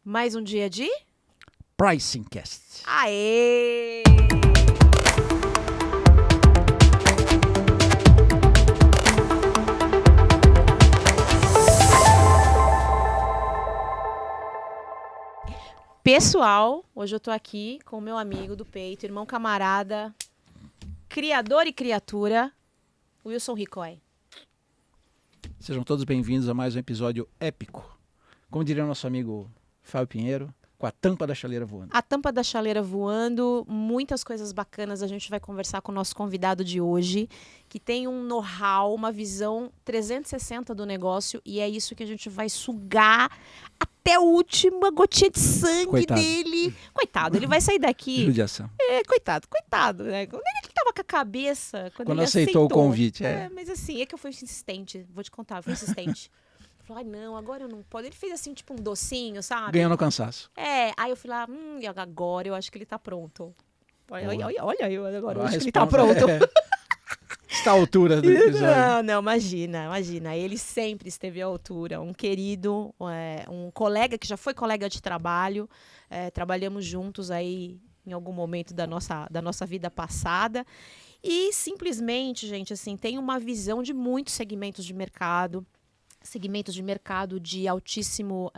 Mais um dia de... Pricing Cast. Aê! Pessoal, hoje eu tô aqui com o meu amigo do peito, irmão camarada, criador e criatura, Wilson Ricoy. Sejam todos bem-vindos a mais um episódio épico. Como diria o nosso amigo Fábio Pinheiro, com a tampa da chaleira voando. A tampa da chaleira voando, muitas coisas bacanas a gente vai conversar com o nosso convidado de hoje, que tem um know-how, uma visão 360 do negócio, e é isso que a gente vai sugar até a última gotinha de sangue Coitado. dele. Coitado, ele vai sair daqui. Judiação. Coitado, né? Onde é que ele tava com a cabeça quando Quando ele aceitou o convite, Mas assim, é que eu fui insistente, vou te contar, eu fui insistente. Falei, ai não, agora eu não posso. Ele fez assim, tipo um docinho, sabe? Ganhou no cansaço. Aí eu fui lá, e agora eu acho que ele tá pronto. Olha eu agora, eu A acho que ele tá resposta pronto. Está à altura do episódio. Não, imagina. Ele sempre esteve à altura. Um querido, um colega que já foi colega de trabalho. Trabalhamos juntos aí em algum momento da nossa vida passada. E simplesmente, gente, assim, tem uma visão de muitos segmentos de mercado de altíssimo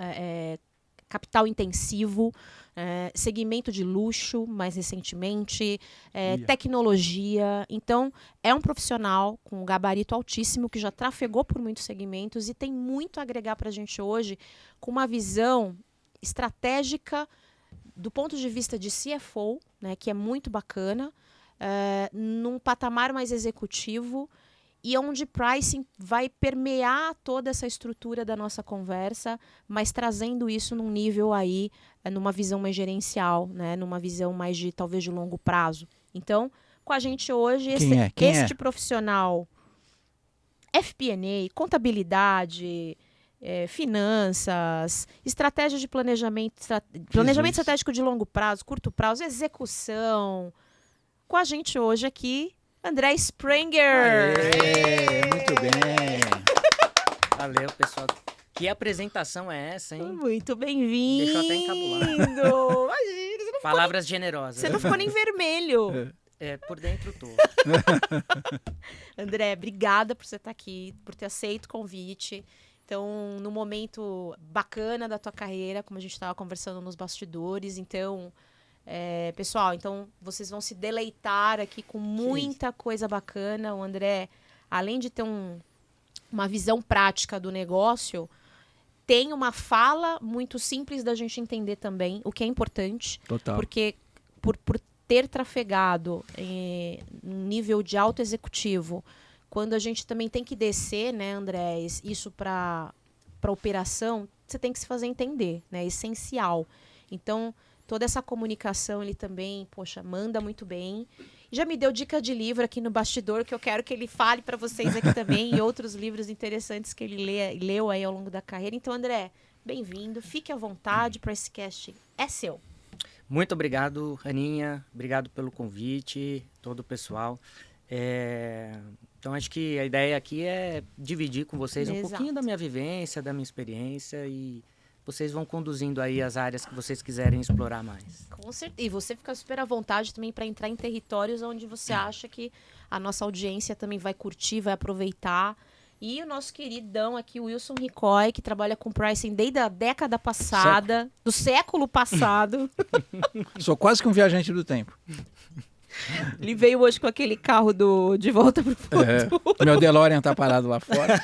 capital intensivo, segmento de luxo, mais recentemente, tecnologia. Então, é um profissional com um gabarito altíssimo que já trafegou por muitos segmentos e tem muito a agregar para a gente hoje com uma visão estratégica do ponto de vista de CFO, né, que é muito bacana, num patamar mais executivo, e onde pricing vai permear toda essa estrutura da nossa conversa, mas trazendo isso num nível aí, numa visão mais gerencial, né? Numa visão mais de, talvez, de longo prazo. Então, com a gente hoje, este profissional, FP&A, contabilidade, finanças, estratégia de planejamento estratégico de longo prazo, curto prazo, execução. Com a gente hoje aqui, André Sprenger. Aê, muito bem. Valeu, pessoal. Que apresentação é essa, hein? Muito bem-vindo. Deixou até encabulado. Imagina, Palavras generosas. Você não ficou nem vermelho. Por dentro tô. André, obrigada por você estar aqui, por ter aceito o convite. Então, num momento bacana da tua carreira, como a gente estava conversando nos bastidores. Então, pessoal, então vocês vão se deleitar aqui com muita coisa bacana. O André, além de ter uma visão prática do negócio, tem uma fala muito simples da gente entender também, o que é importante. Total. Porque por ter trafegado em um nível de alto executivo, quando a gente também tem que descer, né, André, isso para operação, você tem que se fazer entender, né? É essencial. Então, toda essa comunicação, ele também, manda muito bem. Já me deu dica de livro aqui no bastidor, que eu quero que ele fale para vocês aqui também, e outros livros interessantes que ele leu aí ao longo da carreira. Então, André, bem-vindo. Fique à vontade, para esse cast é seu. Muito obrigado, Aninha. Obrigado pelo convite, todo o pessoal. Então, acho que a ideia aqui é dividir com vocês um pouquinho da minha vivência, da minha experiência, e vocês vão conduzindo aí as áreas que vocês quiserem explorar mais. Com certeza. E você fica super à vontade também para entrar em territórios onde você acha que a nossa audiência também vai curtir, vai aproveitar. E o nosso queridão aqui, o Wilson Ricoy, que trabalha com pricing desde a década passada, do século passado. Sou quase que um viajante do tempo. Ele veio hoje com aquele carro De Volta para o Futuro. Meu DeLorean tá parado lá fora.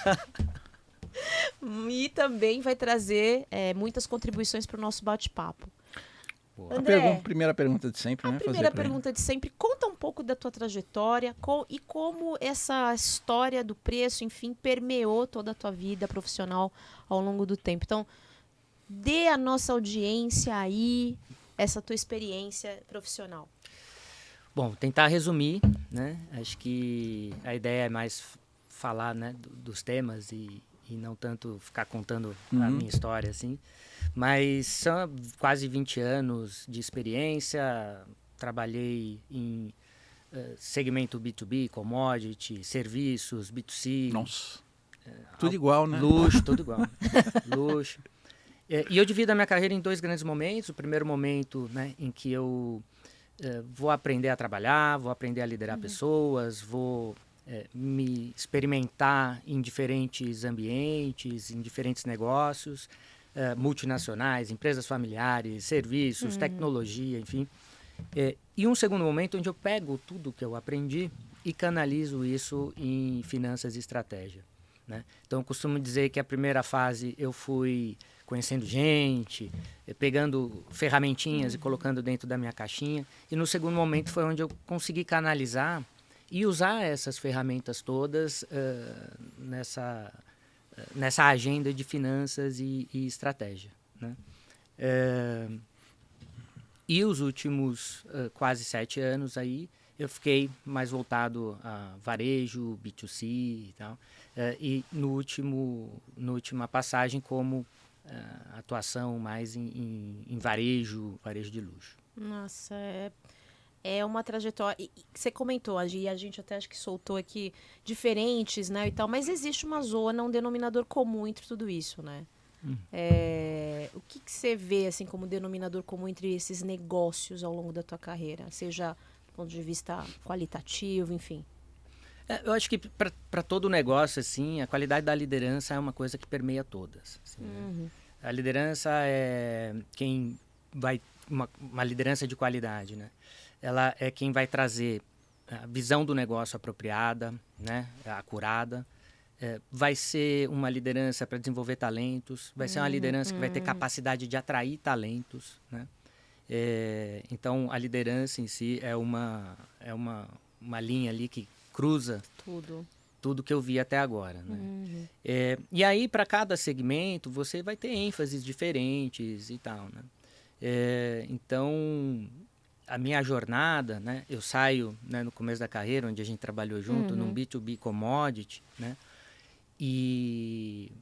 E também vai trazer muitas contribuições para o nosso bate-papo. André, primeira pergunta de sempre, né? Primeira pergunta de sempre. Conta um pouco da tua trajetória e como essa história do preço, enfim, permeou toda a tua vida profissional ao longo do tempo. Então, dê à nossa audiência aí essa tua experiência profissional. Bom, tentar resumir, né? Acho que a ideia é mais falar, né, dos temas e não tanto ficar contando a minha história, assim. Mas são quase 20 anos de experiência. Trabalhei em segmento B2B, commodity, serviços, B2C. Nossa, tudo igual, né? Luxo, tudo igual. Luxo. E eu divido a minha carreira em 2 grandes momentos. O primeiro momento, né, em que eu vou aprender a trabalhar, vou aprender a liderar pessoas, vou me experimentar em diferentes ambientes, em diferentes negócios, multinacionais, empresas familiares, serviços, tecnologia, enfim. E um segundo momento onde eu pego tudo que eu aprendi e canalizo isso em finanças e estratégia, né? Então, eu costumo dizer que a primeira fase eu fui conhecendo gente, pegando ferramentinhas e colocando dentro da minha caixinha. E no segundo momento foi onde eu consegui canalizar e usar essas ferramentas todas nessa agenda de finanças e estratégia, né? E os últimos quase 7 anos aí, eu fiquei mais voltado a varejo, B2C e tal. E na última passagem como atuação mais em varejo de luxo. Nossa, é uma trajetória. E você comentou, e a gente até acho que soltou aqui diferentes, né, e tal, mas existe uma zona, um denominador comum entre tudo isso, né? O que você vê assim como denominador comum entre esses negócios ao longo da tua carreira, seja do ponto de vista qualitativo, enfim? Eu acho que para todo negócio, assim, a qualidade da liderança é uma coisa que permeia todas. Assim, né? A liderança é quem vai... Uma liderança de qualidade, né? Ela é quem vai trazer a visão do negócio apropriada, né? Acurada. Vai ser uma liderança para desenvolver talentos. Vai ser uma liderança que vai ter capacidade de atrair talentos, né? Então, a liderança em si é uma linha ali que cruza tudo que eu vi até agora, né? E aí, para cada segmento, você vai ter ênfases diferentes e tal, né? Então, a minha jornada, né? Eu saio, né, no começo da carreira, onde a gente trabalhou junto, num B2B commodity, né? E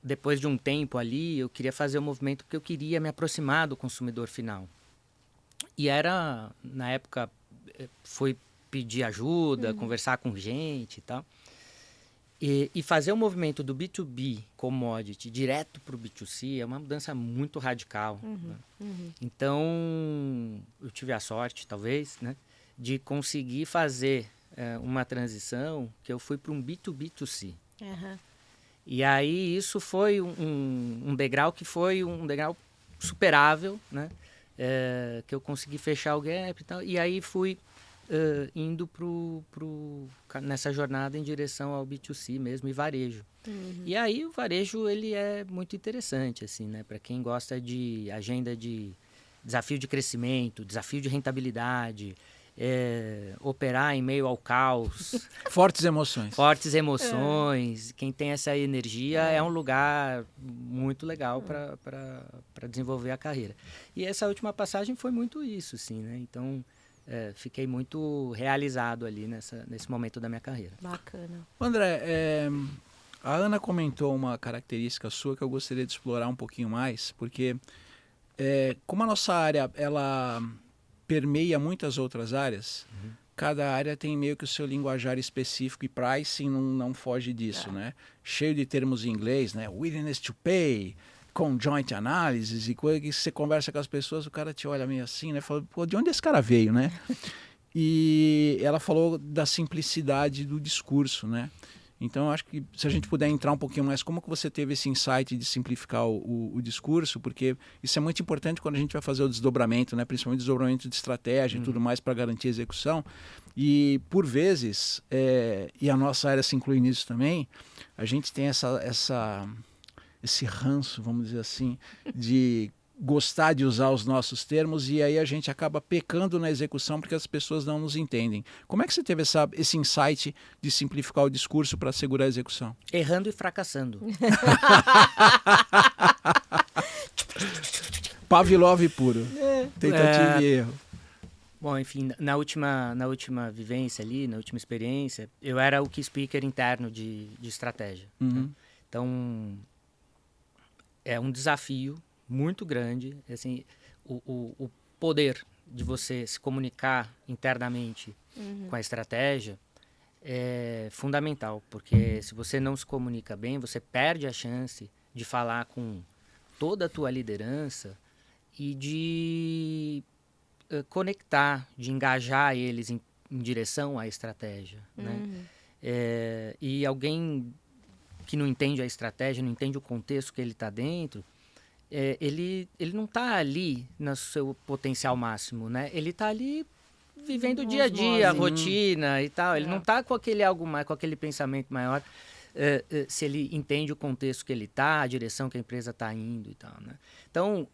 depois de um tempo ali, eu queria fazer o movimento porque eu queria me aproximar do consumidor final. E na época, foi pedir ajuda, conversar com gente e tal. E fazer o movimento do B2B commodity direto para o B2C é uma mudança muito radical. Né? Então, eu tive a sorte, talvez, né, de conseguir fazer uma transição que eu fui para um B2B2C. E aí isso foi um degrau que foi um degrau superável, né? Que eu consegui fechar o gap e tal. E aí fui indo nessa jornada em direção ao B2C mesmo e varejo. E aí o varejo ele é muito interessante, assim, né? Para quem gosta de agenda de desafio de crescimento, desafio de rentabilidade, operar em meio ao caos. Fortes emoções. Fortes emoções. Quem tem essa energia é um lugar muito legal para desenvolver a carreira. E essa última passagem foi muito isso, assim, né? Então, fiquei muito realizado ali nesse momento da minha carreira. Bacana. André, a Ana comentou uma característica sua que eu gostaria de explorar um pouquinho mais, porque como a nossa área ela permeia muitas outras áreas, cada área tem meio que o seu linguajar específico e pricing não foge disso, né? Cheio de termos em inglês, né? Willingness to pay, conjoint analysis e coisa que você conversa com as pessoas, o cara te olha meio assim, né? Fala, pô, de onde esse cara veio, né? E ela falou da simplicidade do discurso, né? Então, eu acho que se a gente puder entrar um pouquinho mais, como que você teve esse insight de simplificar o discurso? Porque isso é muito importante quando a gente vai fazer o desdobramento, né? Principalmente o desdobramento de estratégia e tudo mais para garantir a execução. E, por vezes, e a nossa área se inclui nisso também, a gente tem esse ranço, vamos dizer assim, de gostar de usar os nossos termos e aí a gente acaba pecando na execução porque as pessoas não nos entendem. Como é que você teve esse insight de simplificar o discurso para assegurar a execução? Errando e fracassando. Pavlov puro. Tentativa e erro. Bom, enfim, na última vivência ali, na última experiência, eu era o key speaker interno de estratégia. Né? Então, é um desafio muito grande, assim, o poder de você se comunicar internamente com a estratégia é fundamental, porque se você não se comunica bem, você perde a chance de falar com toda a tua liderança e de conectar, de engajar eles em direção à estratégia, né? E alguém que não entende a estratégia, não entende o contexto que ele está dentro, ele não está ali no seu potencial máximo, né? Ele está ali vivendo o dia a dia, a rotina e tal. Ele não está com aquele algo mais, com aquele pensamento maior, se ele entende o contexto que ele está, a direção que a empresa está indo e tal, né? Então,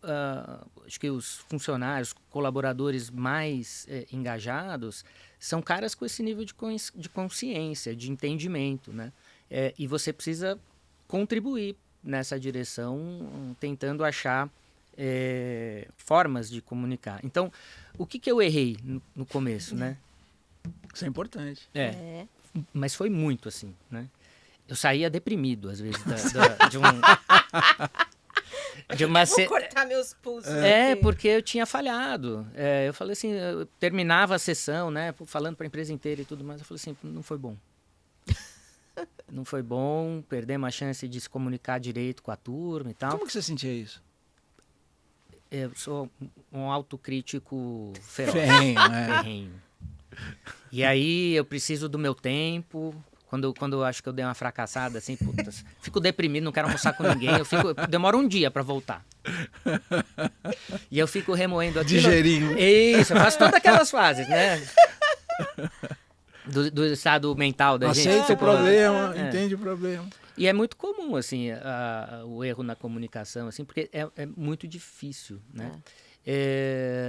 acho que os funcionários, colaboradores mais engajados são caras com esse nível de consciência, de entendimento, né? E você precisa contribuir nessa direção, tentando achar formas de comunicar. Então, o que eu errei no começo, né? Isso é importante. Mas foi muito assim, né? Eu saía deprimido, às vezes, de uma... Vou cortar meus pulsos. Porque eu tinha falhado. Eu falei assim, eu terminava a sessão, né? Falando para a empresa inteira e tudo mais. Eu falei assim, não foi bom. Não foi bom, perdemos a chance de se comunicar direito com a turma e tal. Como que você sentia isso? Eu sou um autocrítico feroz. Ferrenho. E aí eu preciso do meu tempo. Quando eu acho que eu dei uma fracassada, assim, putas, fico deprimido, não quero almoçar com ninguém. Demora um dia para voltar. E eu fico remoendo aquilo. Digerindo. Isso, eu faço todas aquelas fases, né? Do estado mental da gente. Aceita o problema, entende o problema. E é muito comum, assim, o erro na comunicação, assim, porque é muito difícil, né?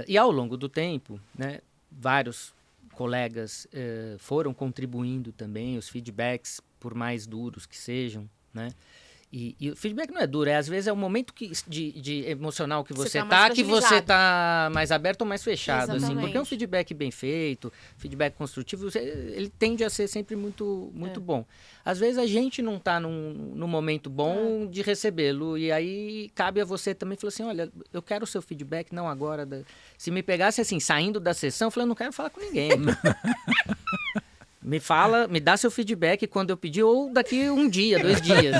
E ao longo do tempo, né, vários colegas foram contribuindo também, os feedbacks, por mais duros que sejam, né? E o feedback não é duro, às vezes é o momento de emocional que você tá, que você tá mais aberto ou mais fechado, assim, porque um feedback bem feito, feedback construtivo, ele tende a ser sempre muito bom. Às vezes a gente não tá num momento bom de recebê-lo, e aí cabe a você também falar assim, olha, eu quero o seu feedback, não agora. Se me pegasse assim, saindo da sessão, eu falei, eu não quero falar com ninguém. Me dá seu feedback quando eu pedir, ou daqui 1 dia, 2 dias.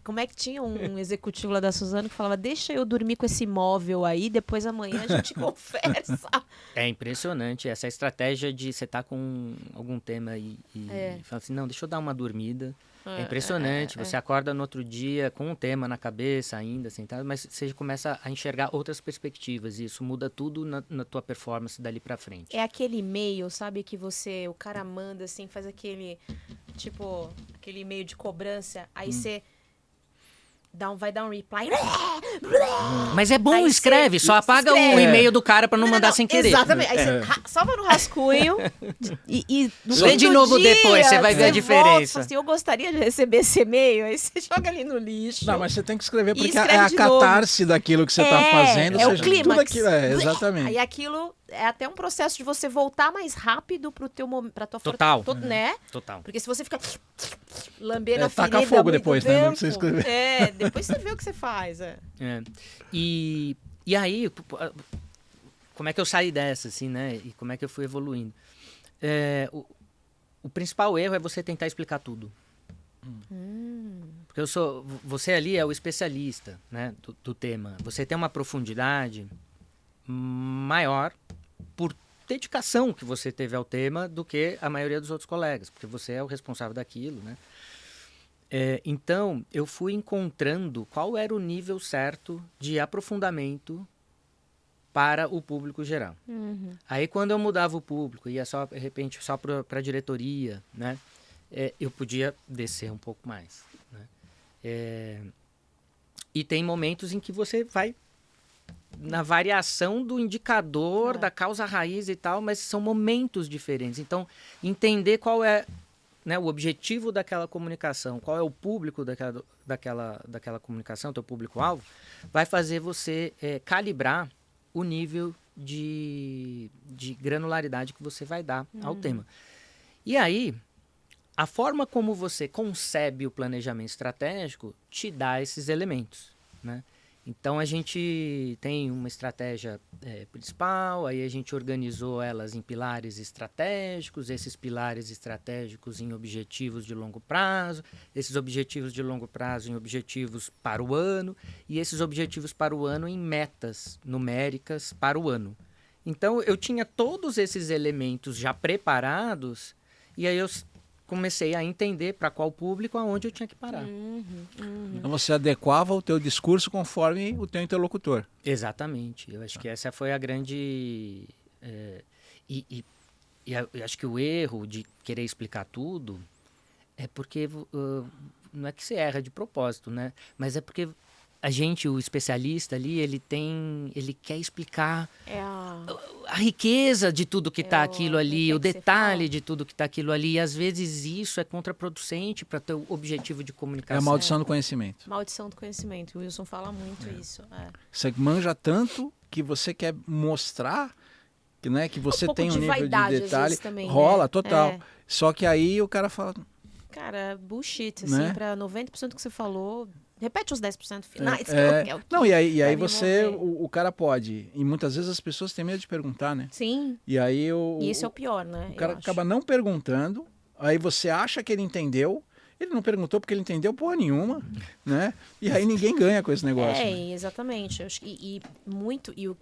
Como é que tinha um executivo lá da Suzano que falava, deixa eu dormir com esse móvel aí, depois amanhã a gente conversa. É impressionante essa estratégia de você estar com algum tema e falar assim, não, deixa eu dar uma dormida. É impressionante, você acorda no outro dia com um tema na cabeça ainda, sentado, mas você começa a enxergar outras perspectivas e isso muda tudo na tua performance dali pra frente. É aquele e-mail, sabe, que o cara manda assim, faz aquele, tipo, aquele e-mail de cobrança, aí você vai dar um reply. Mas é bom, escreve, só apaga o e-mail do cara pra não mandar sem querer. Exatamente, aí você salva no rascunho e no lê de novo depois, você vai ver a diferença. Volta, assim, eu gostaria de receber esse e-mail, aí você joga ali no lixo. Não, mas você tem que escrever, porque é a catarse daquilo que você tá fazendo. É o clímax. Exatamente. Aí aquilo é até um processo de você voltar mais rápido pro teu momento, pra tua Total. né? Total. Porque se você fica lambendo a ferida taca fogo depois, tempo, né? Não precisa escrever. Depois você vê o que você faz. E aí, como é que eu saí dessa, assim, né? E como é que eu fui evoluindo? O principal erro é você tentar explicar tudo. Porque você ali é o especialista, né, do tema. Você tem uma profundidade maior por dedicação que você teve ao tema do que a maioria dos outros colegas, porque você é o responsável daquilo, né? Então, eu fui encontrando qual era o nível certo de aprofundamento para o público geral. Aí, quando eu mudava o público, ia só, de repente, só para a diretoria, né? Eu podia descer um pouco mais, né? E tem momentos em que você vai na variação do indicador, da causa raiz e tal, mas são momentos diferentes. Então, entender qual é, né, o objetivo daquela comunicação, qual é o público daquela comunicação, teu público-alvo, vai fazer você calibrar o nível de granularidade que você vai dar ao tema. E aí, a forma como você concebe o planejamento estratégico te dá esses elementos, né? Então a gente tem uma estratégia principal, aí a gente organizou elas em pilares estratégicos, esses pilares estratégicos em objetivos de longo prazo, esses objetivos de longo prazo em objetivos para o ano e esses objetivos para o ano em metas numéricas para o ano. Então eu tinha todos esses elementos já preparados e aí eu comecei a entender para qual público, aonde eu tinha que parar. Então você adequava o teu discurso conforme o teu interlocutor. Exatamente. Eu acho que essa foi a grande... eu acho que o erro de querer explicar tudo é porque não é que você erra de propósito, né? Mas é porque a gente, o especialista ali, ele quer explicar a riqueza de tudo que está aquilo ali, o detalhe de tudo que está aquilo ali. E às vezes isso é contraproducente para teu objetivo de comunicação. É a maldição do conhecimento. Maldição do conhecimento. O Wilson fala muito isso. Você manja tanto que você quer mostrar que, né, que você tem um nível de detalhe. Também, rola, né? total. Só que aí o cara fala... Cara, bullshit. Né? Assim, para 90% que você falou... Repete os 10% finais. Não, e aí você, o cara pode. E muitas vezes as pessoas têm medo de perguntar, né? Sim. E aí E isso é o pior, né? O cara acaba não perguntando, aí você acha que ele entendeu, ele não perguntou porque ele entendeu porra nenhuma, né? E aí ninguém ganha com esse negócio. Né? Exatamente. E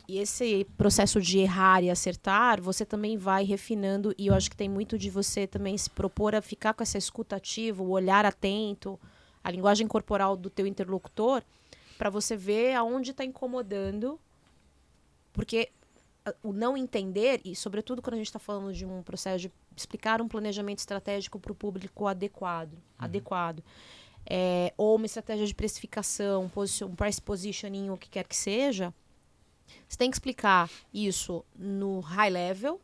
esse processo de errar e acertar, você também vai refinando, e eu acho que tem muito de você também se propor a ficar com essa escuta ativa, o olhar atento, a linguagem corporal do teu interlocutor, para você ver aonde está incomodando, porque o não entender, e sobretudo quando a gente está falando de um processo de explicar um planejamento estratégico para o público adequado, ou uma estratégia de precificação, um price positioning, o que quer que seja, você tem que explicar isso no high level,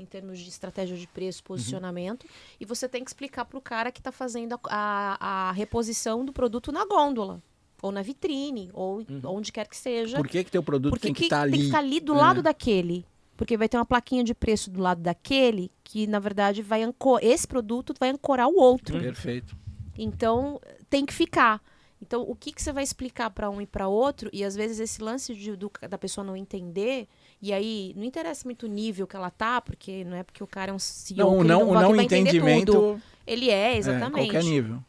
em termos de estratégia de preço, posicionamento, e você tem que explicar para o cara que está fazendo a reposição do produto na gôndola, ou na vitrine, ou onde quer que seja. Por que teu produto tem que estar ali? Tem que ficar ali do lado daquele. Porque vai ter uma plaquinha de preço do lado daquele que, na verdade, esse produto vai ancorar o outro. Perfeito. Então, tem que ficar. Então, o que você vai explicar para um e para outro, e às vezes esse lance da pessoa não entender, e aí não interessa muito o nível que ela tá, porque não é porque o cara é um CEO que não vai entendimento, entender tudo. Ele exatamente. Qualquer nível.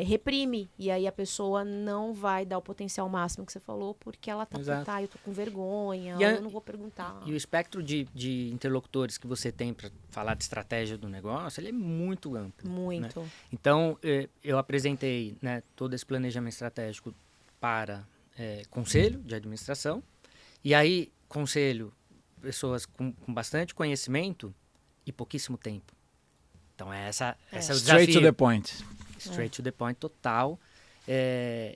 Reprime, e aí a pessoa não vai dar o potencial máximo que você falou, porque ela tá, eu tô com vergonha, eu não vou perguntar. E o espectro de interlocutores que você tem para falar de estratégia do negócio, ele é muito amplo. Muito. Né? Então, eu apresentei, né, todo esse planejamento estratégico para conselho de administração, e aí, conselho, pessoas com bastante conhecimento e pouquíssimo tempo. Então, esse é o desafio. Straight to the point. Straight to the point, total.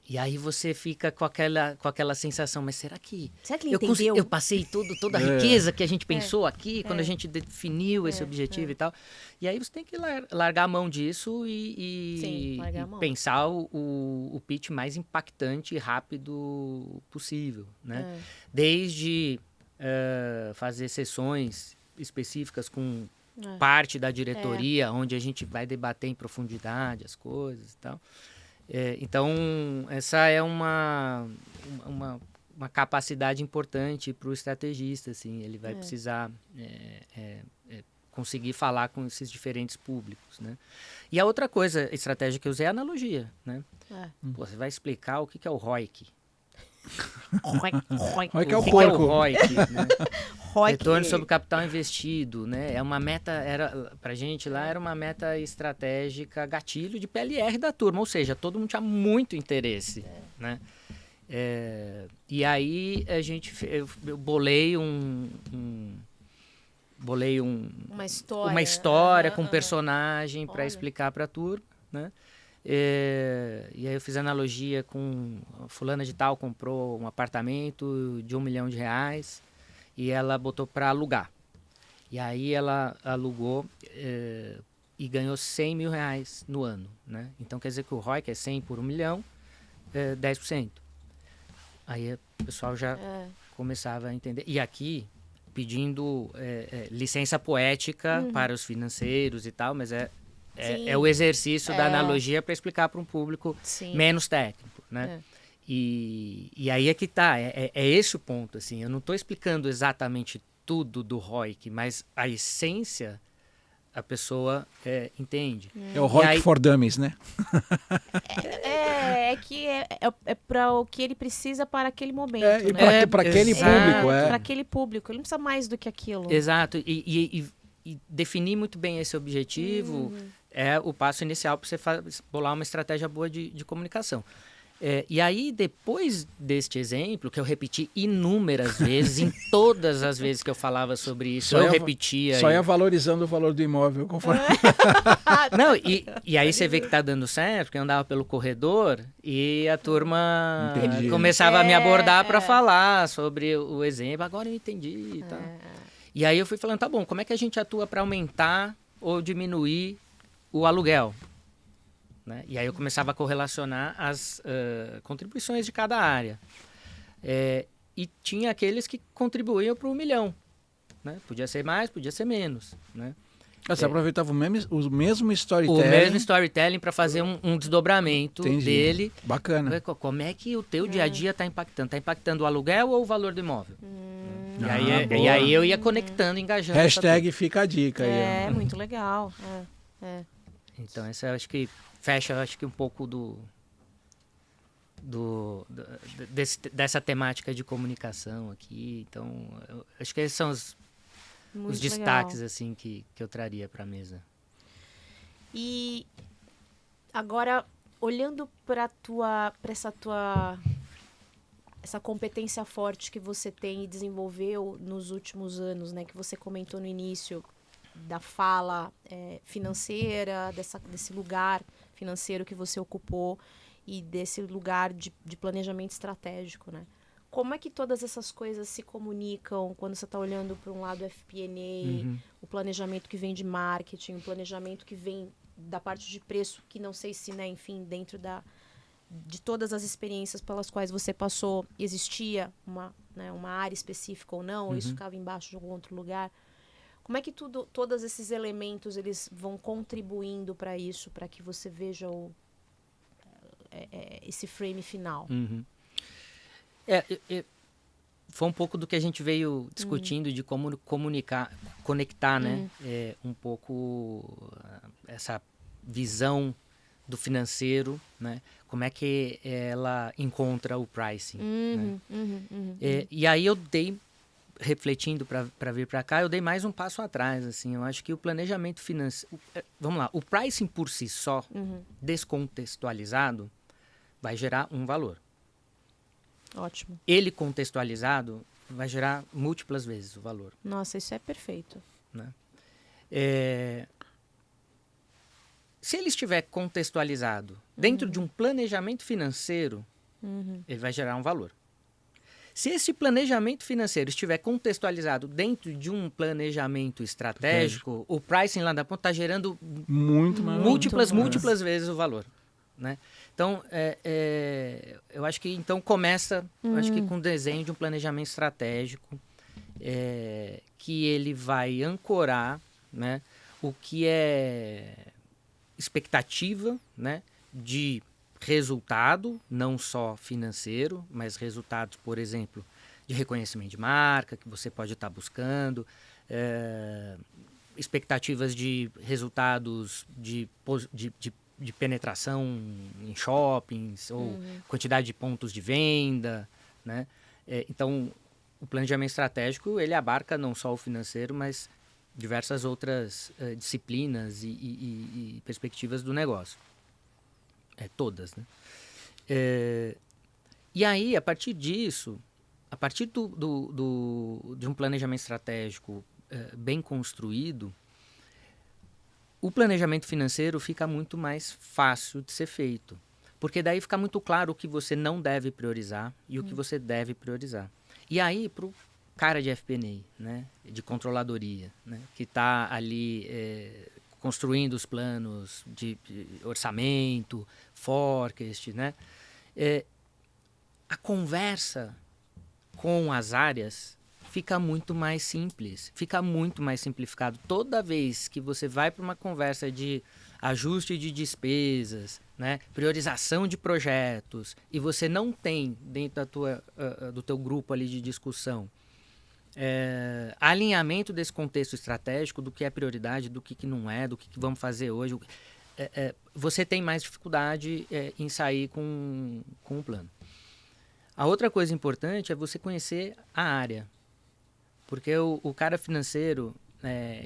E aí você fica com aquela sensação, mas será que ele entendeu? Eu passei toda a riqueza que a gente pensou aqui, quando a gente definiu esse objetivo e tal. E aí você tem que largar a mão disso e pensar o pitch mais impactante e rápido possível, né? Desde fazer sessões específicas com parte da diretoria, onde a gente vai debater em profundidade as coisas e tal. Então, essa é uma capacidade importante para o estrategista, assim. Ele vai precisar conseguir falar com esses diferentes públicos, né? E a outra coisa, estratégia que eu usei é a analogia, né? Pô, você vai explicar o que é o ROIC. ROIC é o porco. O ROIC, né? Retorno sobre o capital investido, né? É uma meta, pra gente lá, era uma meta estratégica gatilho de PLR da turma, ou seja, todo mundo tinha muito interesse, né? E aí eu bolei uma história com um personagem para explicar para a turma, né? E aí eu fiz analogia com fulana de tal comprou um apartamento de R$1 milhão e ela botou para alugar. E aí ela alugou e ganhou R$100 mil no ano, né? Então quer dizer que o ROI, que é 100 por 1 milhão, 10%. Aí o pessoal já começava a entender. E aqui, pedindo licença poética para os financeiros e tal, mas é o exercício da analogia para explicar para um público menos técnico, né? E aí é que tá, é esse o ponto, assim. Eu não estou explicando exatamente tudo do ROIC, mas a essência a pessoa entende. É o ROIC for Dummies, né? É para o que ele precisa para aquele momento, E né? para aquele público, Para aquele público. Ele não precisa mais do que aquilo. Exato. E definir muito bem esse objetivo é o passo inicial para você bolar uma estratégia boa de comunicação. E aí, depois deste exemplo, que eu repeti inúmeras vezes, em todas as vezes que eu falava sobre isso, eu repetia. Só ia valorizando o valor do imóvel conforme... Não, e aí você vê que tá dando certo, porque eu andava pelo corredor e a turma começava a me abordar para falar sobre o exemplo. Agora eu entendi e tal. E aí eu fui falando, tá bom, como é que a gente atua para aumentar ou diminuir o aluguel? Né? E aí eu começava a correlacionar as contribuições de cada área. E tinha aqueles que contribuíam para 1 milhão. Né? Podia ser mais, podia ser menos. Né? Você aproveitava o mesmo storytelling. O mesmo storytelling para fazer um desdobramento dele. Bacana. Como é que o teu dia a dia está impactando? Está impactando o aluguel ou o valor do imóvel? E aí eu ia conectando, engajando. Hashtag fica a dica. Aí, muito legal. Então, essa eu acho que fecha, um pouco dessa temática de comunicação aqui. Então, acho que esses são os destaques assim que eu traria para a mesa. E agora, olhando para essa competência forte que você tem e desenvolveu nos últimos anos, né, que você comentou no início da fala financeira, desse lugar financeiro que você ocupou e desse lugar de planejamento estratégico, né? Como é que todas essas coisas se comunicam quando você está olhando para um lado FP&A, o planejamento que vem de marketing, o planejamento que vem da parte de preço, que não sei se, né, enfim, dentro de todas as experiências pelas quais você passou, existia uma área específica ou não, ou isso ficava embaixo de algum outro lugar? Como é que todos esses elementos eles vão contribuindo para isso, para que você veja esse frame final? Foi um pouco do que a gente veio discutindo de como conectar, né? Um pouco essa visão do financeiro, né? Como é que ela encontra o pricing. Né? E aí eu dei, refletindo para vir para cá, eu dei mais um passo atrás, assim. Eu acho que o planejamento financeiro... Vamos lá, o pricing por si só, descontextualizado, vai gerar um valor. Ótimo. Ele contextualizado vai gerar múltiplas vezes o valor. Nossa, isso é perfeito. Né? Se ele estiver contextualizado dentro de um planejamento financeiro, ele vai gerar um valor. Se esse planejamento financeiro estiver contextualizado dentro de um planejamento estratégico, o pricing lá da ponta está gerando múltiplas vezes o valor. Né? Então, eu acho que então começa acho que com o desenho de um planejamento estratégico que ele vai ancorar, né, o que é expectativa, né, de resultado, não só financeiro, mas resultados, por exemplo, de reconhecimento de marca, que você pode estar buscando, expectativas de resultados de penetração em shoppings ou quantidade de pontos de venda, né? Então, o planejamento estratégico, ele abarca não só o financeiro, mas diversas outras disciplinas e perspectivas do negócio. Todas, né? E aí, a partir disso, a partir de um planejamento estratégico bem construído, o planejamento financeiro fica muito mais fácil de ser feito. Porque daí fica muito claro o que você não deve priorizar e o que você deve priorizar. E aí, para o cara de FP&A, né, de controladoria, né, que está ali construindo os planos de orçamento, forecast, né, a conversa com as áreas fica muito mais simples, fica muito mais simplificado. Toda vez que você vai para uma conversa de ajuste de despesas, né, priorização de projetos, e você não tem dentro do teu grupo ali de discussão alinhamento desse contexto estratégico, do que é prioridade, do que não é, do que vamos fazer hoje, você tem mais dificuldade em sair com um plano. A outra coisa importante é você conhecer a área, porque o cara financeiro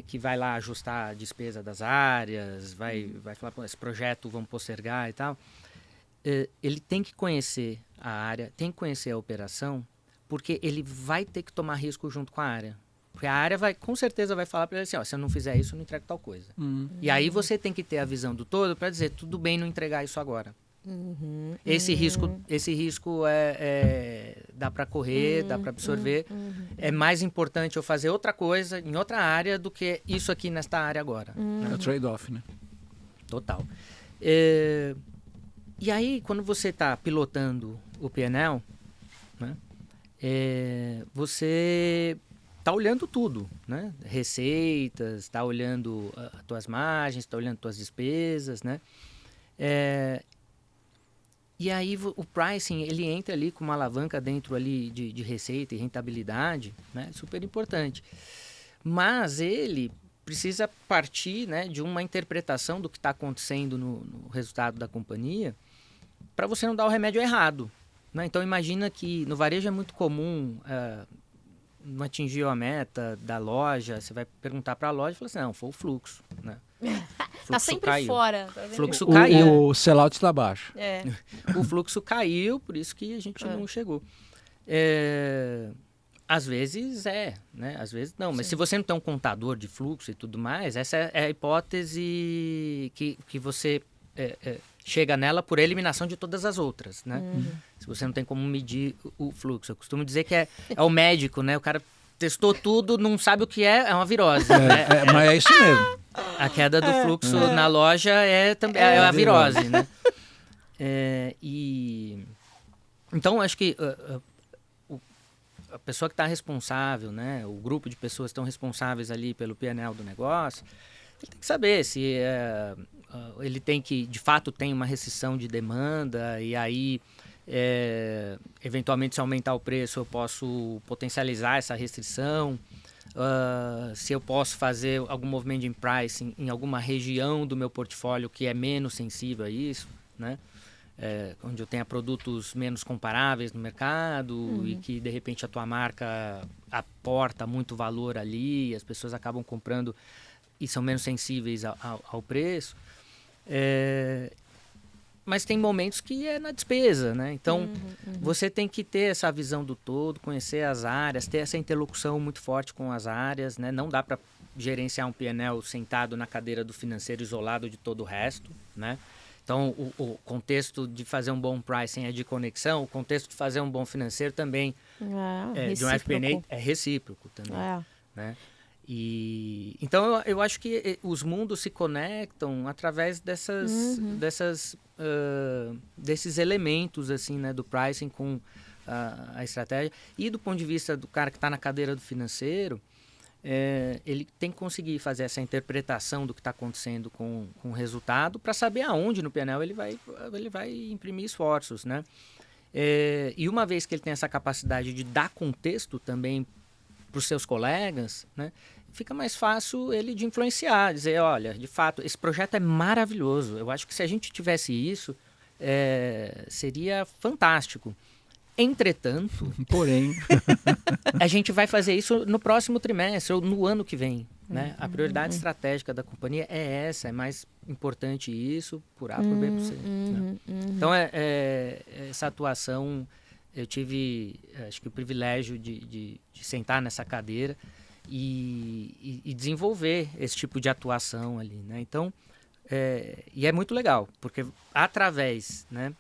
que vai lá ajustar a despesa das áreas, vai falar, esse projeto vamos postergar e tal, ele tem que conhecer a área, tem que conhecer a operação, porque ele vai ter que tomar risco junto com a área. Porque a área com certeza vai falar para ele assim, se eu não fizer isso, eu não entrego tal coisa. E aí você tem que ter a visão do todo para dizer, tudo bem não entregar isso agora. Esse risco dá para correr, dá para absorver. É mais importante eu fazer outra coisa em outra área do que isso aqui nesta área agora. É o trade-off, né? Total. E aí, quando você está pilotando o P&L, né, você está olhando tudo, né? Receitas, está olhando as tuas margens, está olhando as tuas despesas, né? E aí o pricing, ele entra ali com uma alavanca dentro ali de receita e rentabilidade, né? Super importante. Mas ele precisa partir, né, de uma interpretação do que está acontecendo no resultado da companhia para você não dar o remédio errado, né? Então imagina que no varejo é muito comum não atingiu a meta da loja, você vai perguntar para a loja e fala assim, não, foi o fluxo, né? Tá sempre caiu. Fora. Tá Fluxo caiu. O sellout está baixo. O fluxo caiu, por isso que a gente não chegou. Às vezes né? Às vezes não. Mas se você não tem um contador de fluxo e tudo mais, essa é a hipótese que você chega nela por eliminação de todas as outras, né? Se você não tem como medir o fluxo. Eu costumo dizer que é o médico, né? O cara testou tudo, não sabe o que é uma virose. Né? Mas é isso mesmo. A queda do fluxo na loja é a virose, né? Então, acho que a pessoa que está responsável, né? O grupo de pessoas que estão responsáveis ali pelo P&L do negócio, ele tem que saber se ele de fato tem uma restrição de demanda e aí eventualmente se aumentar o preço eu posso potencializar essa restrição, se eu posso fazer algum movimento de pricing em alguma região do meu portfólio que é menos sensível a isso, né? Onde eu tenha produtos menos comparáveis no mercado e que de repente a tua marca aporta muito valor ali, as pessoas acabam comprando e são menos sensíveis ao preço. Mas tem momentos que é na despesa, né? Então, você tem que ter essa visão do todo, conhecer as áreas, ter essa interlocução muito forte com as áreas, né? Não dá para gerenciar um P&L sentado na cadeira do financeiro isolado de todo o resto, né? Então, o contexto de fazer um bom pricing é de conexão, o contexto de fazer um bom financeiro também de um FP&A é recíproco também, né? Então, eu acho que os mundos se conectam através desses elementos assim, né, do pricing com a estratégia. E do ponto de vista do cara que está na cadeira do financeiro, ele tem que conseguir fazer essa interpretação do que está acontecendo com o resultado para saber aonde no P&L ele vai imprimir esforços, né? E uma vez que ele tem essa capacidade de dar contexto também para os seus colegas, né, fica mais fácil ele de influenciar, dizer, olha, de fato, esse projeto é maravilhoso. Eu acho que se a gente tivesse isso, seria fantástico. Entretanto, porém, a gente vai fazer isso no próximo trimestre ou no ano que vem, né? A prioridade estratégica da companhia é essa, é mais importante isso por A, por B, por C. Né? Então, essa atuação, eu tive, acho que o privilégio de sentar nessa cadeira e desenvolver esse tipo de atuação ali, né? Então, e é muito legal, porque através, né?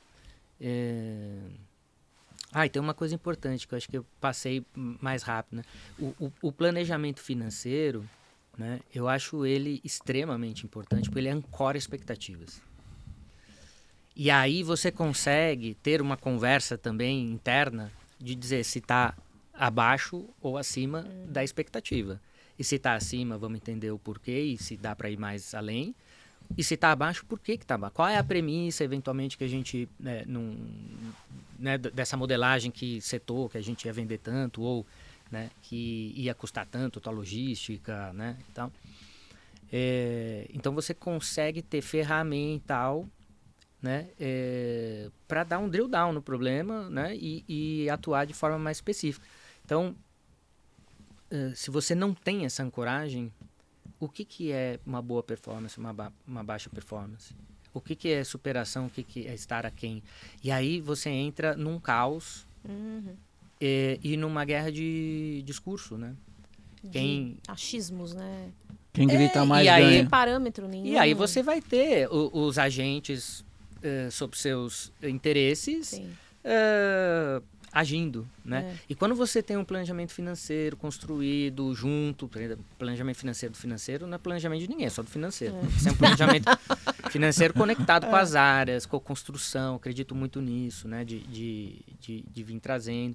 E tem uma coisa importante que eu acho que eu passei mais rápido, né? O planejamento financeiro, né? Eu acho ele extremamente importante, porque ele ancora expectativas. E aí você consegue ter uma conversa também interna de dizer se está abaixo ou acima da expectativa. E se está acima, vamos entender o porquê e se dá para ir mais além. E se está abaixo, por que está abaixo? Qual é a premissa, eventualmente, que a gente, dessa modelagem que setou, que a gente ia vender tanto, ou que ia custar tanto, tua logística, né? Então você consegue ter ferramental, né, para dar um drill down no problema, né, e atuar de forma mais específica. Então, se você não tem essa ancoragem, o que é uma boa performance, uma baixa performance? O que é superação, o que é estar aquém? E aí você entra num caos e numa guerra de discurso, né? De achismos, né? Quem grita mais aí, ganha. Não tem parâmetro nenhum. E aí você vai ter os agentes sob seus interesses agindo, né? E quando você tem um planejamento financeiro construído junto, planejamento financeiro não é planejamento de ninguém, é só do financeiro. Isso é um planejamento financeiro conectado com as áreas, com a construção, acredito muito nisso, né? De vir trazendo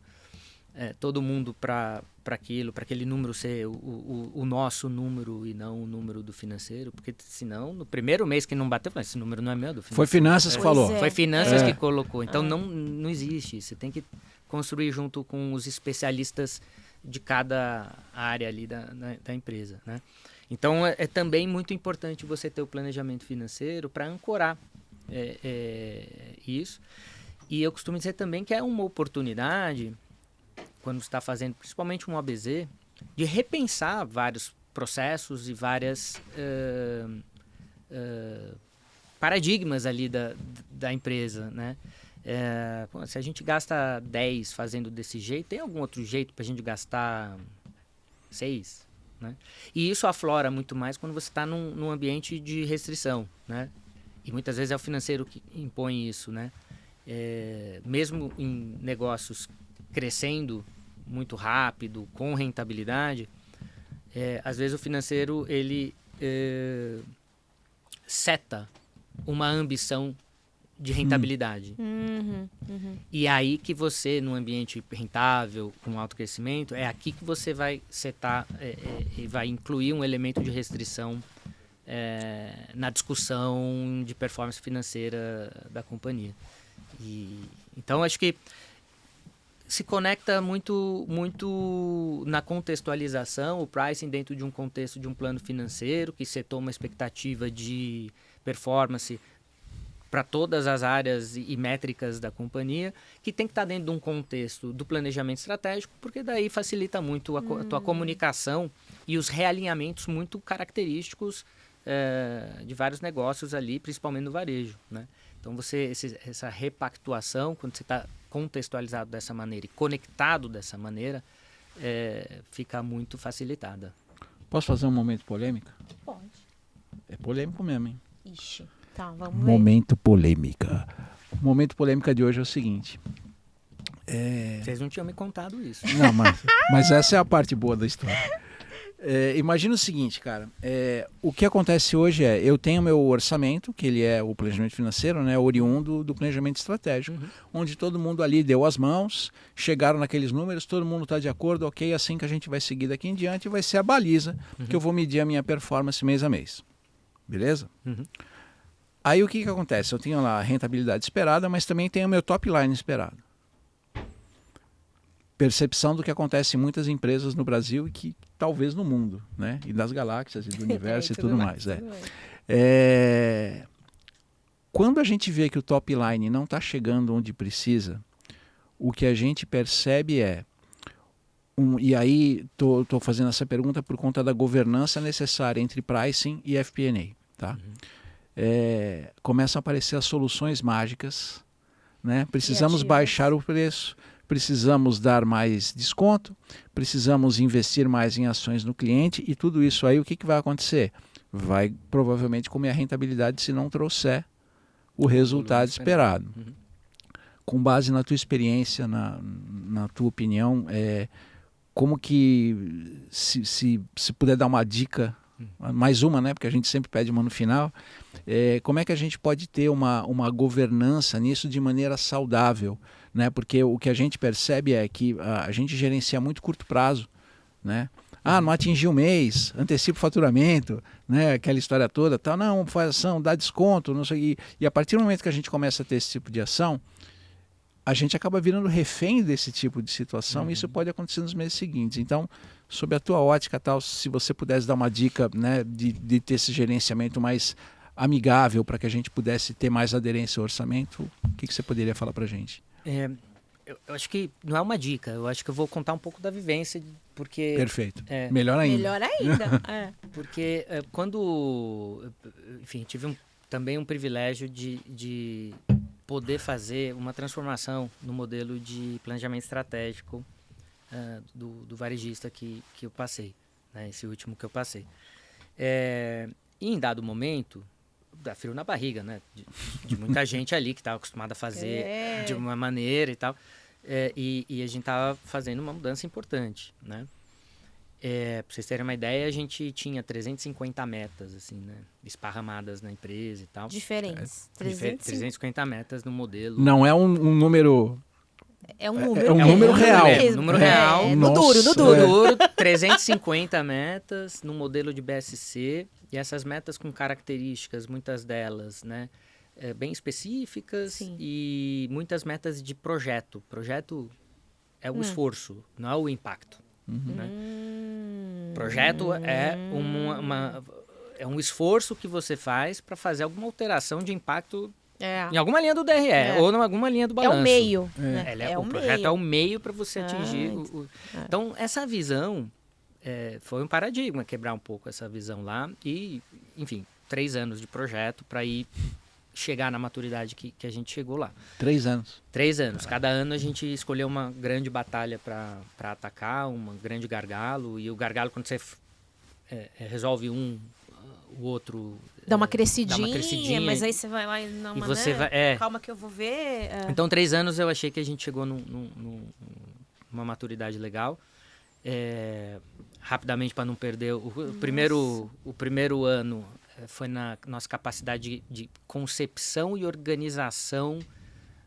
todo mundo para aquele número ser o nosso número e não o número do financeiro, porque senão, no primeiro mês que não bateu, esse número não é meu, do financeiro. Foi finanças que falou. Foi finanças que colocou. Então não existe. Você tem que construir junto com os especialistas de cada área ali da empresa, né? Então é também muito importante você ter o planejamento financeiro para ancorar isso. E eu costumo dizer também que é uma oportunidade, quando você está fazendo principalmente um OBZ, de repensar vários processos e várias paradigmas ali da empresa, né? Se a gente gasta 10 fazendo desse jeito, tem algum outro jeito para a gente gastar 6? Né? E isso aflora muito mais quando você está num ambiente de restrição, né? E muitas vezes é o financeiro que impõe isso, né? Mesmo em negócios crescendo muito rápido, com rentabilidade, às vezes o financeiro ele seta uma ambição de rentabilidade. E aí que você, num ambiente rentável, com alto crescimento, é aqui que você vai setar e vai incluir um elemento de restrição na discussão de performance financeira da companhia. Então, acho que se conecta muito na contextualização, o pricing dentro de um contexto de um plano financeiro, que setou uma expectativa de performance para todas as áreas e métricas da companhia, que tem que estar dentro de um contexto do planejamento estratégico, porque daí facilita muito a tua comunicação e os realinhamentos muito característicos de vários negócios ali, principalmente no varejo, né? Então, essa repactuação, quando você está contextualizado dessa maneira e conectado dessa maneira, fica muito facilitada. Posso fazer um momento polêmica? Pode. É polêmico mesmo, hein? Ixi, tá, vamos ver. Momento polêmica. O momento polêmica de hoje é o seguinte. Vocês não tinham me contado isso. Não, mas essa é a parte boa da história. Imagina o seguinte, cara. O que acontece hoje eu tenho meu orçamento, que ele é o planejamento financeiro, né, oriundo do planejamento estratégico, onde todo mundo ali deu as mãos, chegaram naqueles números, todo mundo está de acordo, ok, assim que a gente vai seguir daqui em diante, vai ser a baliza que eu vou medir a minha performance mês a mês. Beleza? Aí o que acontece? Eu tenho lá a rentabilidade esperada, mas também tenho o meu top line esperado. Percepção do que acontece em muitas empresas no Brasil e que talvez no mundo, né? E das galáxias e do universo e tudo mais. Quando a gente vê que o top line não está chegando onde precisa, o que a gente percebe e aí estou fazendo essa pergunta por conta da governança necessária entre pricing e FP&A, tá? Começam a aparecer as soluções mágicas, né? Precisamos baixar o preço, precisamos dar mais desconto, precisamos investir mais em ações no cliente e tudo isso aí, o que vai acontecer? Vai provavelmente comer a rentabilidade se não trouxer o resultado esperado. Com base na tua experiência, na tua opinião, como que, se puder dar uma dica, mais uma, né? Porque a gente sempre pede uma no final, como é que a gente pode ter uma governança nisso de maneira saudável, né? Porque o que a gente percebe é que a gente gerencia muito curto prazo, né? não atingiu o mês, antecipa o faturamento, né? Aquela história toda, tal. Não, faz ação, dá desconto, não sei. E a partir do momento que a gente começa a ter esse tipo de ação, a gente acaba virando refém desse tipo de situação, e isso pode acontecer nos meses seguintes. Então, sob a tua ótica, tal, se você pudesse dar uma dica, né, de ter esse gerenciamento mais amigável para que a gente pudesse ter mais aderência ao orçamento, o que você poderia falar para a gente? Eu acho que não é uma dica, eu acho que eu vou contar um pouco da vivência, porque... Perfeito. Melhor ainda. Melhor ainda. Porque quando... Enfim, tive também um privilégio de poder fazer uma transformação no modelo de planejamento estratégico do varejista que eu passei, né? Esse último que eu passei. E em dado momento, dá frio na barriga, né? De muita gente ali que estava acostumada a fazer de uma maneira e tal. E a gente estava fazendo uma mudança importante, né? Para vocês terem uma ideia, a gente tinha 350 metas, assim, né? Esparramadas na empresa e tal. Diferentes. 350 metas no modelo. Não é um número... É um número. É um número real. Número real. No duro. No duro, 350 metas no modelo de BSC. E essas metas com características, muitas delas, né? Bem específicas. Sim. E muitas metas de projeto. Projeto é o esforço, não é o impacto. Né? Projeto é um esforço que você faz para fazer alguma alteração de impacto em alguma linha do DRE ou em alguma linha do balanço. É o meio. Né? O projeto é o meio para você atingir. Então, essa visão foi um paradigma, quebrar um pouco essa visão lá. E, enfim, 3 anos de projeto para ir chegar na maturidade que a gente chegou lá. 3 anos. 3 anos. Cada ano a gente escolheu uma grande batalha para atacar, um grande gargalo. E o gargalo, quando você resolve o outro... Dá uma crescidinha, mas aí você vai lá e não... E você vai, calma que eu vou ver... Então, 3 anos eu achei que a gente chegou numa maturidade legal. Rapidamente, para não perder... O primeiro ano... foi na nossa capacidade de concepção e organização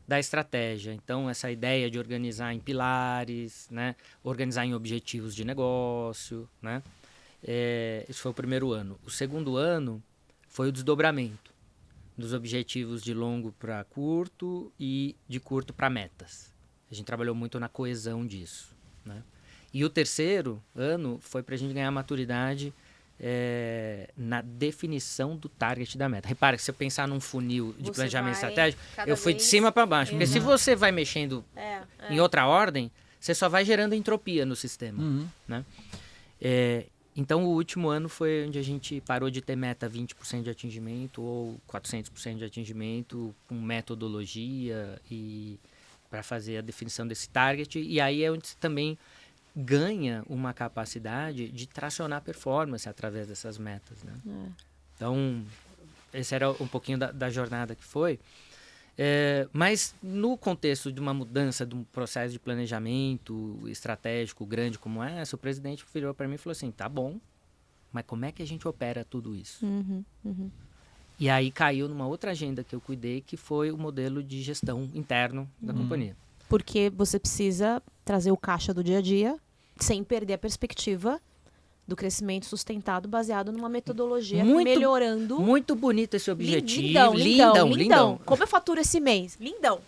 da estratégia. Então, essa ideia de organizar em pilares, né? Organizar em objetivos de negócio, né? Esse foi o primeiro ano. O segundo ano foi o desdobramento dos objetivos de longo para curto e de curto para metas. A gente trabalhou muito na coesão disso, né? E o terceiro ano foi para a gente ganhar maturidade na definição do target da meta. Repara que se eu pensar num funil de planejamento estratégico, eu fui de cima para baixo. Porque se você vai mexendo em outra ordem, você só vai gerando entropia no sistema. Né? Então, o último ano foi onde a gente parou de ter meta 20% de atingimento ou 400% de atingimento com metodologia para fazer a definição desse target. E aí é onde você também ganha uma capacidade de tracionar performance através dessas metas, né? Então, esse era um pouquinho da jornada que foi. Mas no contexto de uma mudança de um processo de planejamento estratégico grande como essa, o presidente virou para mim e falou assim, tá bom, mas como é que a gente opera tudo isso? E aí caiu numa outra agenda que eu cuidei, que foi o modelo de gestão interno da companhia. Porque você precisa trazer o caixa do dia a dia sem perder a perspectiva do crescimento sustentado baseado numa metodologia melhorando. Muito bonito esse objetivo. Lindão. Como eu faturo esse mês? Lindão.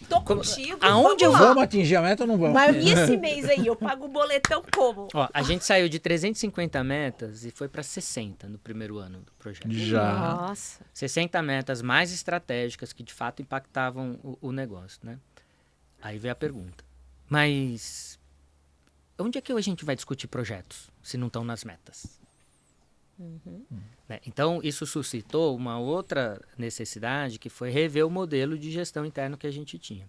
Tô contigo. Aonde vamos atingir a meta ou não vamos? Mas e esse mês aí? Eu pago o boletão como? Ó, a gente saiu de 350 metas e foi para 60 no primeiro ano do projeto. Já. Nossa. 60 metas mais estratégicas que de fato impactavam o negócio, né? Aí veio a pergunta. Mas onde é que a gente vai discutir projetos se não estão nas metas? Né? Então, isso suscitou uma outra necessidade, que foi rever o modelo de gestão interno que a gente tinha.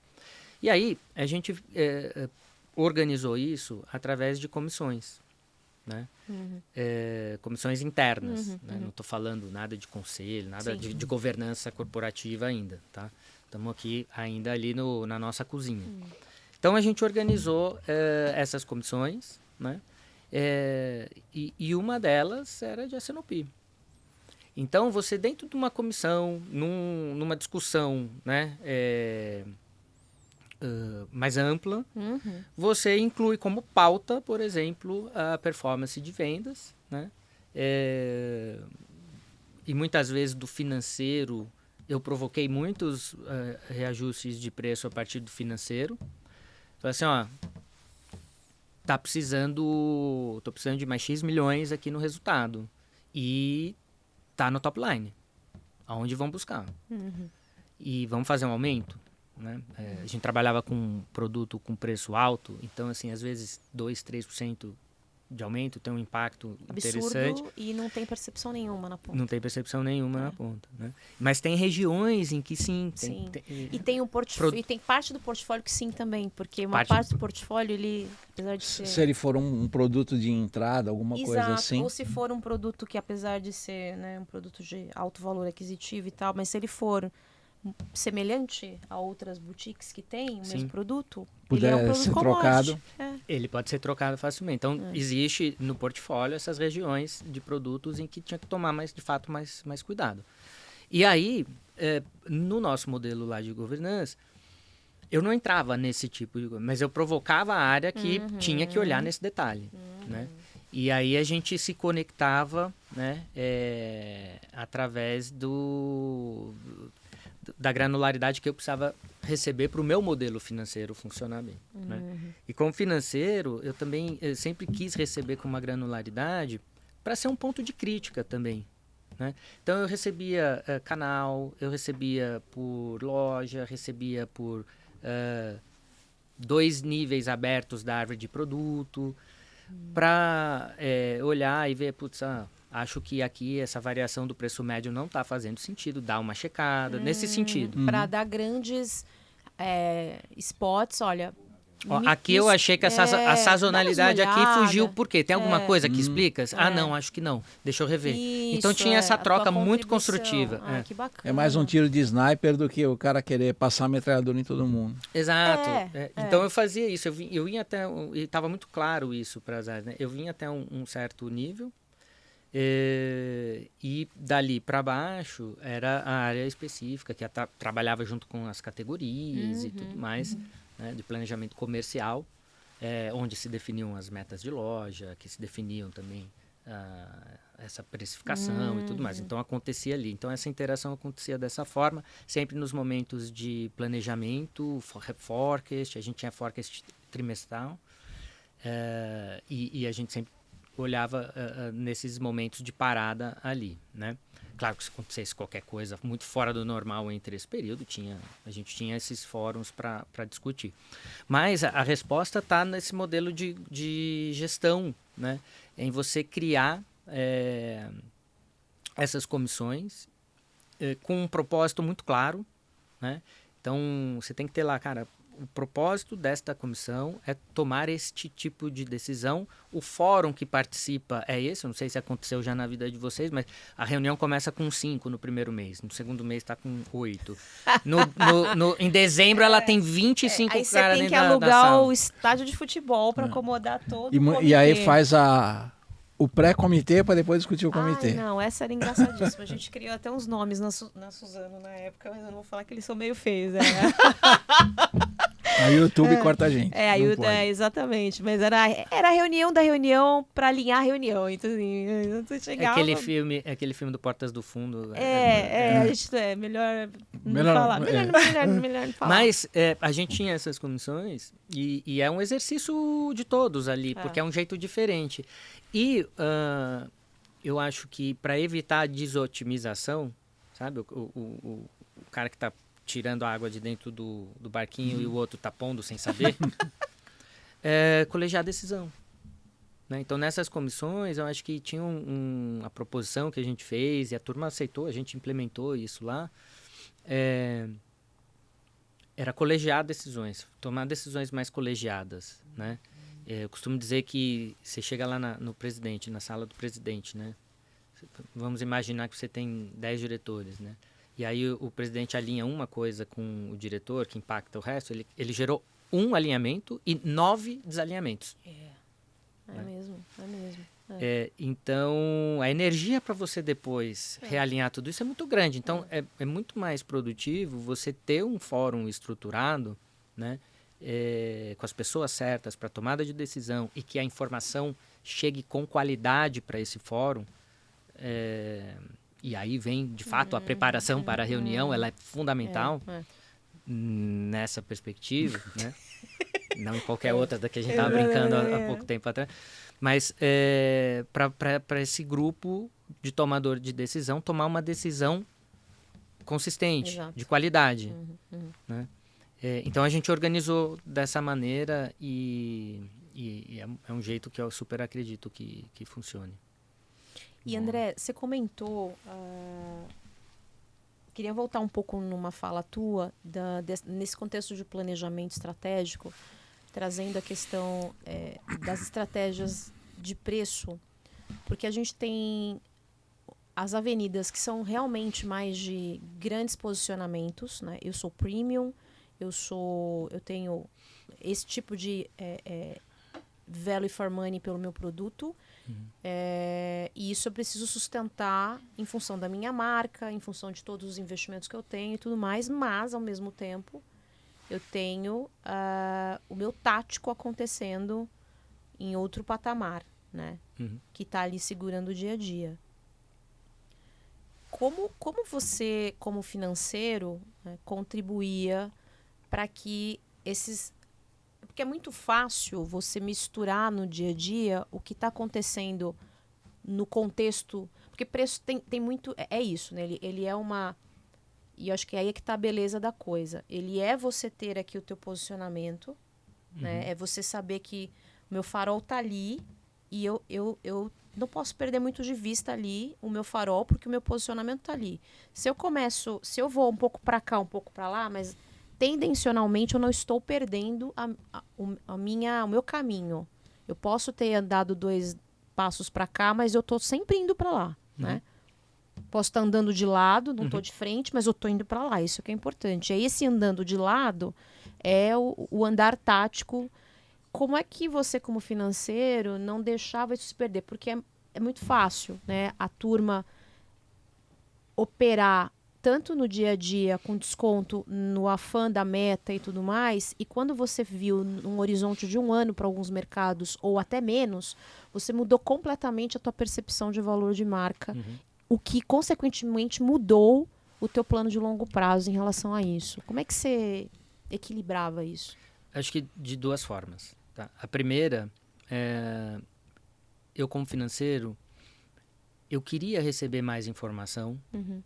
E aí, a gente organizou isso através de comissões. Né? Comissões internas. Né? Não estou falando nada de conselho, nada de governança corporativa ainda. Tá? Estamos aqui ainda ali na nossa cozinha. Então, a gente organizou essas comissões, né? E uma delas era de S&OP. Então, você dentro de uma comissão, numa discussão, né, mais ampla, você inclui como pauta, por exemplo, a performance de vendas, né? E muitas vezes do financeiro, eu provoquei muitos reajustes de preço a partir do financeiro. Falei assim, ó, tô precisando de mais X milhões aqui no resultado. E tá no top line. Aonde vão buscar? E vamos fazer um aumento? Né? A gente trabalhava com um produto com preço alto, então, assim, às vezes 2, 3% de aumento tem um impacto interessante. E não tem percepção nenhuma na ponta. Não tem percepção nenhuma na ponta. Né? Mas tem regiões em que sim. E tem um portfólio, e tem parte do portfólio que sim também, porque uma parte do portfólio, ele, apesar de ser... Se ele for um produto de entrada, alguma coisa assim. Ou se for um produto que, apesar de ser, né, um produto de alto valor aquisitivo e tal, mas se ele for semelhante a outras boutiques que têm o mesmo produto, puder ele é um produto ser trocado. Ele pode ser trocado facilmente. Então, existe no portfólio essas regiões de produtos em que tinha que tomar mais cuidado. E aí, no nosso modelo lá de governança, eu não entrava nesse tipo de coisa, mas eu provocava a área que tinha que olhar nesse detalhe, né? E aí a gente se conectava, né, através da granularidade que eu precisava receber para o meu modelo financeiro funcionar bem. Né? E como financeiro, eu também sempre quis receber com uma granularidade para ser um ponto de crítica também. Né? Então eu recebia canal, eu recebia por loja, recebia por 2 níveis abertos da árvore de produto, para olhar e ver, putz, acho que aqui essa variação do preço médio não está fazendo sentido, dá uma checada, nesse sentido. Para dar grandes spots, olha... aqui eu achei que a sazonalidade aqui fugiu, por quê? Tem alguma coisa que explica? Não, acho que não. Deixa eu rever. Isso, então tinha essa troca muito construtiva. Que bacana. É mais um tiro de sniper do que o cara querer passar a metralhadora em todo mundo. Exato. Então eu fazia isso. Eu vinha até... E estava muito claro isso para as áreas. Né? Eu vinha até um certo nível. E dali para baixo era a área específica que trabalhava junto com as categorias e tudo mais, né, de planejamento comercial, onde se definiam as metas de loja, que se definiam também essa precificação e tudo mais. Então acontecia ali. Então essa interação acontecia dessa forma, sempre nos momentos de planejamento, forecast, a gente tinha forecast trimestral, e a gente sempre olhava nesses momentos de parada ali, né? Claro que se acontecesse qualquer coisa muito fora do normal entre esse período, a gente tinha esses fóruns para discutir. Mas a resposta está nesse modelo de gestão, né? Em você criar essas comissões com um propósito muito claro, né? Então, você tem que ter lá, cara, o propósito desta comissão é tomar este tipo de decisão. O fórum que participa é esse, eu não sei se aconteceu já na vida de vocês, mas a reunião começa com 5 no primeiro mês, no segundo mês está com 8. Em dezembro ela tem 25 caras dentro da sala. Aí você tem que alugar o estádio de futebol para acomodar todo o comitê. E aí faz o pré-comitê para depois discutir o comitê. Não, essa era engraçadíssima. A gente criou até uns nomes na Suzano na época, mas eu não vou falar que eles são meio feios. Aí o YouTube corta a gente. Exatamente. Mas era a reunião da reunião para alinhar a reunião. Então, assim, você chegava... Aquele filme do Portas do Fundo. A gente melhor não falar. Melhor não falar. Mas a gente tinha essas comissões e é um exercício de todos ali, porque é um jeito diferente. E eu acho que para evitar a desotimização, sabe? O cara que está tirando a água de dentro do barquinho e o outro tá pondo sem saber, colegiar a decisão. Né? Então, nessas comissões, eu acho que tinha a proposição que a gente fez e a turma aceitou, a gente implementou isso lá, era colegiar decisões, tomar decisões mais colegiadas, né? Eu costumo dizer que você chega lá no presidente, na sala do presidente, né? Vamos imaginar que você tem 10 diretores, né? E aí o presidente alinha uma coisa com o diretor, que impacta o resto, ele gerou um alinhamento e 9 desalinhamentos. É mesmo. Então, a energia para você depois realinhar tudo isso é muito grande. Então, é muito mais produtivo você ter um fórum estruturado, né, com as pessoas certas para tomada de decisão e que a informação chegue com qualidade para esse fórum, e aí vem, de fato, a preparação para a reunião, ela é fundamental nessa perspectiva, né? Não em qualquer outra da que a gente estava brincando há pouco tempo atrás, mas para esse grupo de tomador de decisão tomar uma decisão consistente, de qualidade. Né? Então a gente organizou dessa maneira e é um jeito que eu super acredito que funcione. E André, você comentou, queria voltar um pouco numa fala tua, nesse contexto de planejamento estratégico, trazendo a questão das estratégias de preço, porque a gente tem as avenidas que são realmente mais de grandes posicionamentos, né? Eu sou premium, eu tenho esse tipo de value for money pelo meu produto, e isso eu preciso sustentar em função da minha marca, em função de todos os investimentos que eu tenho e tudo mais, mas ao mesmo tempo eu tenho o meu tático acontecendo em outro patamar, né? Que está ali segurando o dia a dia. Como você, como financeiro, né, contribuía para que esses... Porque é muito fácil você misturar no dia a dia o que está acontecendo no contexto... Porque preço tem muito... É isso, né? Ele é uma... E eu acho que aí é que está a beleza da coisa. Ele é você ter aqui o teu posicionamento, né? É você saber que o meu farol está ali e eu não posso perder muito de vista ali o meu farol, porque o meu posicionamento está ali. Se eu vou um pouco para cá, um pouco para lá, mas tendencionalmente eu não estou perdendo o meu caminho. Eu posso ter andado 2 passos para cá, mas eu estou sempre indo para lá, né? Posso estar andando de lado, não estou de frente, mas eu estou indo para lá. Isso que é importante. E aí, esse andando de lado é o andar tático. Como é que você, como financeiro, não deixava isso se perder? Porque é muito fácil, né? A turma operar tanto no dia a dia, com desconto, no afã da meta e tudo mais, e quando você viu um horizonte de 1 ano para alguns mercados, ou até menos, você mudou completamente a tua percepção de valor de marca, o que, consequentemente, mudou o teu plano de longo prazo em relação a isso. Como é que você equilibrava isso? Acho que de 2 formas. Tá? A primeira, eu como financeiro, eu queria receber mais informação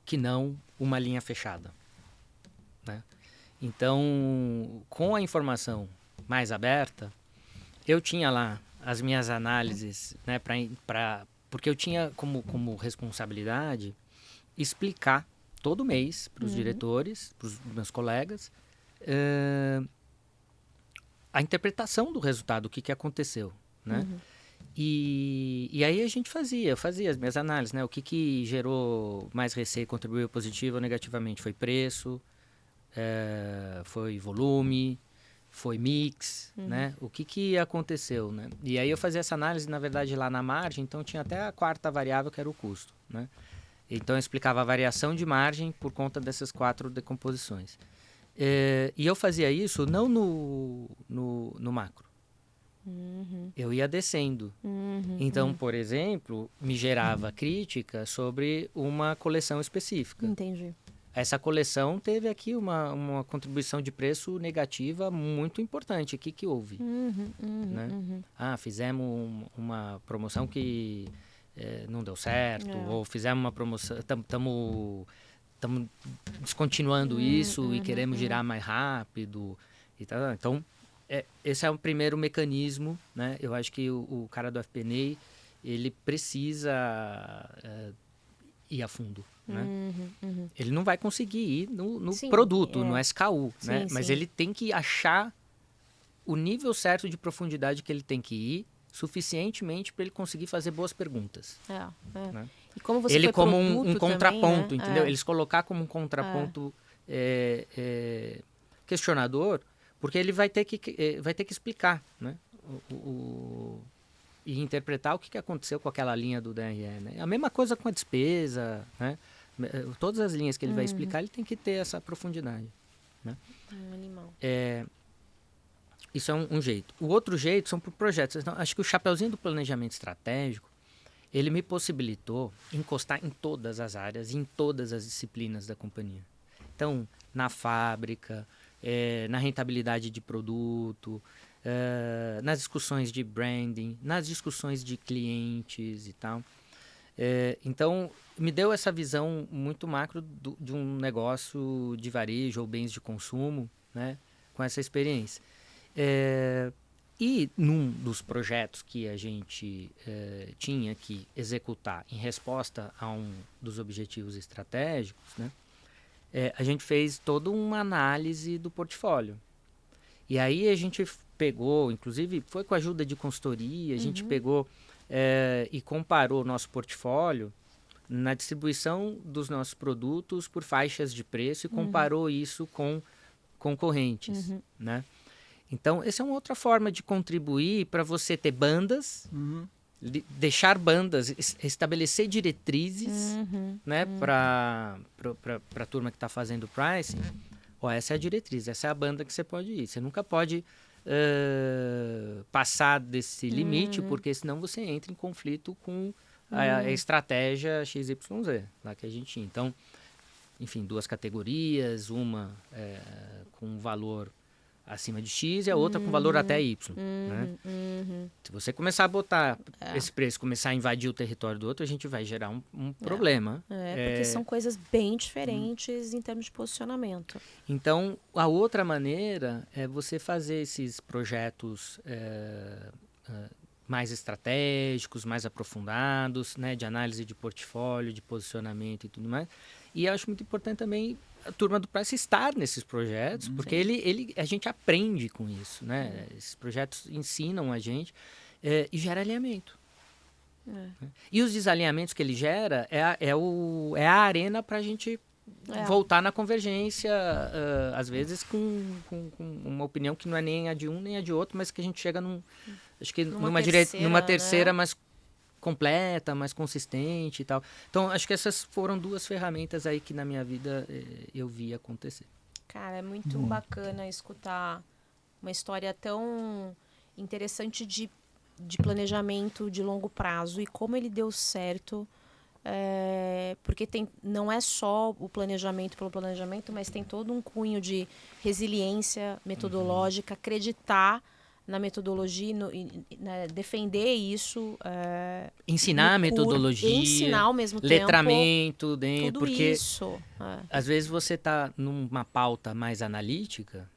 que não uma linha fechada. Né? Então, com a informação mais aberta, eu tinha lá as minhas análises, né, porque eu tinha como responsabilidade explicar todo mês para os diretores, para os meus colegas, a interpretação do resultado, o que aconteceu, né? E aí eu fazia as minhas análises, né? O que gerou mais receita, contribuiu positivo ou negativamente? Foi preço, foi volume, foi mix, né? O que aconteceu, né? E aí eu fazia essa análise, na verdade, lá na margem, então tinha até a 4ª variável, que era o custo, né? Então eu explicava a variação de margem por conta dessas 4 decomposições. E eu fazia isso não no macro. Eu ia descendo. Então, por exemplo, me gerava crítica sobre uma coleção específica. Entendi. Essa coleção teve aqui uma contribuição de preço negativa muito importante. O que houve? Né? Fizemos uma promoção que não deu certo, ou fizemos uma promoção... Estamos descontinuando isso e queremos girar mais rápido. E tal. Então, esse é o primeiro mecanismo, né? Eu acho que o cara do FP&A, ele precisa ir a fundo, né? Ele não vai conseguir ir no produto, no SKU, né? Mas ele tem que achar o nível certo de profundidade que ele tem que ir, suficientemente para ele conseguir fazer boas perguntas. Né? E como você ele como um contraponto, também, né? entendeu? Eles colocar como um contraponto questionador, porque ele vai ter que explicar, né? E interpretar o que aconteceu com aquela linha do DRE. Né? A mesma coisa com a despesa, né? Todas as linhas que ele vai explicar, ele tem que ter essa profundidade. Né? Animal. Isso é um jeito. O outro jeito são por projetos. Então, acho que o chapeuzinho do planejamento estratégico, ele me possibilitou encostar em todas as áreas, em todas as disciplinas da companhia. Então, na fábrica, na rentabilidade de produto, nas discussões de branding, nas discussões de clientes e tal. Então, me deu essa visão muito macro de um negócio de varejo ou bens de consumo, né, com essa experiência. E num dos projetos que a gente tinha que executar em resposta a um dos objetivos estratégicos, né, a gente fez toda uma análise do portfólio. E aí a gente pegou, inclusive foi com a ajuda de consultoria, a gente pegou e comparou o nosso portfólio na distribuição dos nossos produtos por faixas de preço e comparou isso com concorrentes, né? Então, essa é uma outra forma de contribuir para você ter bandas, deixar bandas, estabelecer diretrizes, né, para a turma que está fazendo o pricing. Essa é a diretriz, essa é a banda que você pode ir. Você nunca pode passar desse limite, porque senão você entra em conflito com a estratégia XYZ, lá que a gente tinha. Então, enfim, 2 categorias, uma com valor acima de X e a outra com valor até Y. Né? Se você começar a botar esse preço, começar a invadir o território do outro, a gente vai gerar um problema. Porque são coisas bem diferentes em termos de posicionamento. Então, a outra maneira é você fazer esses projetos mais estratégicos, mais aprofundados, né, de análise de portfólio, de posicionamento e tudo mais. E eu acho muito importante também a turma do Price estar nesses projetos, porque a gente aprende com isso, né? Esses projetos ensinam a gente e gera alinhamento. E os desalinhamentos que ele gera é a arena para a gente voltar na convergência, às vezes com uma opinião que não é nem a de um nem a de outro, mas que a gente chega numa terceira, né, mais completa, mais consistente e tal. Então, acho que essas foram 2 ferramentas aí que na minha vida eu vi acontecer. Cara, é muito bacana escutar uma história tão interessante de planejamento de longo prazo e como ele deu certo, porque não é só o planejamento pelo planejamento, mas tem todo um cunho de resiliência metodológica, acreditar na metodologia, defender isso. Ensinar a metodologia. Ensinar ao mesmo letramento, tempo. Tudo porque isso. Às vezes você está numa pauta mais analítica,